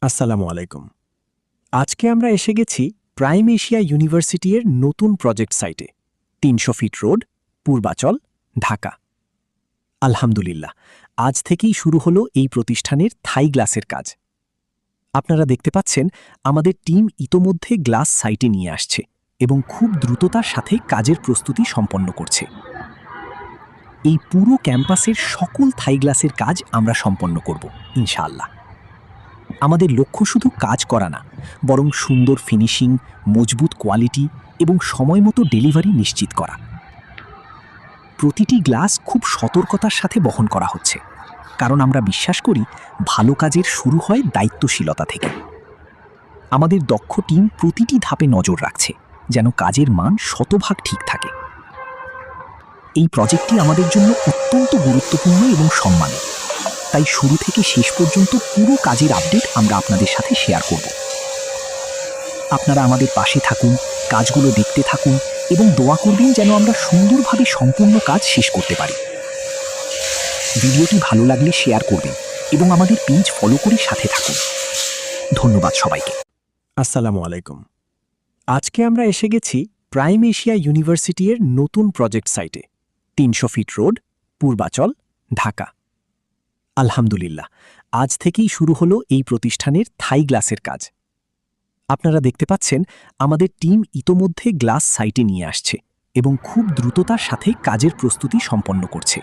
আসসালামু আলাইকুম। আজকে আমরা এসে গেছি প্রাইম এশিয়া ইউনিভার্সিটি এর নতুন প্রজেক্ট সাইটে ৩০০ ফিট রোড, পূর্বাচল, ঢাকা। আলহামদুলিল্লাহ, আজ থেকেই শুরু হলো এই প্রতিষ্ঠানের থাই গ্লাসের কাজ। আপনারা দেখতে পাচ্ছেন আমাদের টিম ইতোমধ্যে গ্লাস সাইটে নিয়ে আসছে এবং খুব দ্রুততার সাথে কাজের প্রস্তুতি সম্পন্ন করছে। এই পুরো ক্যাম্পাসের সকল থাই গ্লাসের কাজ আমরা সম্পন্ন করব ইনশাআল্লাহ। আমাদের লক্ষ্য শুধু কাজ করা না, বরং সুন্দর ফিনিশিং, মজবুত কোয়ালিটি এবং সময়মতো ডেলিভারি নিশ্চিত করা। প্রতিটি গ্লাস খুব সতর্কতার সাথে বহন করা হচ্ছে, কারণ আমরা বিশ্বাস করি ভালো কাজের শুরু হয় দায়িত্বশীলতা থেকে। আমাদের দক্ষ টিম প্রতিটি ধাপে নজর রাখছে, যেন কাজের মান শতভাগ ঠিক থাকে। এই প্রজেক্টটি আমাদের জন্য অত্যন্ত গুরুত্বপূর্ণ এবং সম্মানের। তাই শুরু থেকে শেষ পর্যন্ত পুরো কাজের আপডেট আমরা আপনাদের সাথে শেয়ার করব। আপনারা আমাদের পাশে থাকুন, কাজগুলো দেখতে থাকুন এবং দোয়া করবেন যেন আমরা সুন্দরভাবে সম্পূর্ণ কাজ শেষ করতে পারি। ভিডিওটি ভালো লাগলে শেয়ার করবেন এবং আমাদের পেজ ফলো করে সাথে থাকুন। ধন্যবাদ সবাইকে। আসসালামু আলাইকুম। আজকে আমরা এসে গেছি প্রাইম এশিয়া ইউনিভার্সিটি এর নতুন প্রজেক্ট সাইটে ৩০০ ফিট রোড, পূর্বাচল, ঢাকা। আলহামদুলিল্লাহ, আজ থেকেই শুরু হলো এই প্রতিষ্ঠানের থাই গ্লাসের কাজ। আপনারা দেখতে পাচ্ছেন আমাদের টিম ইতোমধ্যে গ্লাস সাইটে নিয়ে আসছে এবং খুব দ্রুততার সাথে কাজের প্রস্তুতি সম্পন্ন করছে।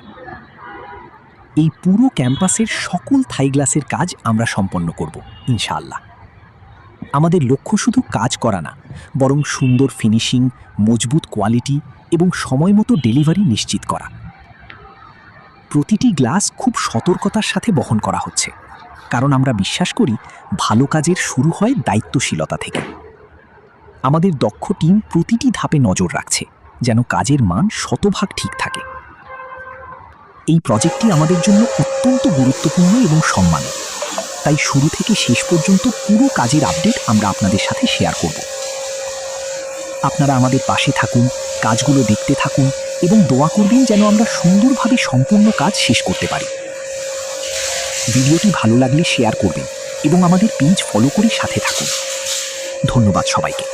এই পুরো ক্যাম্পাসের সকল থাই গ্লাসের কাজ আমরা সম্পন্ন করব ইনশাআল্লাহ। আমাদের লক্ষ্য শুধু কাজ করা না, বরং সুন্দর ফিনিশিং, মজবুত কোয়ালিটি এবং সময়মতো ডেলিভারি নিশ্চিত করা। প্রতিটি গ্লাস খুব সতর্কতার সাথে বহন করা হচ্ছে, কারণ আমরা বিশ্বাস করি ভালো কাজের শুরু হয় দায়িত্বশীলতা থেকে। আমাদের দক্ষ টিম প্রতিটি ধাপে নজর রাখছে, যেন কাজের মান শতভাগ ঠিক থাকে। এই প্রজেক্টটি আমাদের জন্য অত্যন্ত গুরুত্বপূর্ণ এবং সম্মানের। তাই শুরু থেকে শেষ পর্যন্ত পুরো কাজের আপডেট আমরা আপনাদের সাথে শেয়ার করব। আপনারা আমাদের পাশে থাকুন, কাজগুলো দেখতে থাকুন এবং দোয়া করবেন যেন আমরা সুন্দরভাবে সম্পূর্ণ কাজ শেষ করতে পারি। ভিডিওটি ভালো লাগলে শেয়ার করবেন এবং আমাদের পেজ ফলো করে সাথে থাকুন। ধন্যবাদ সবাইকে।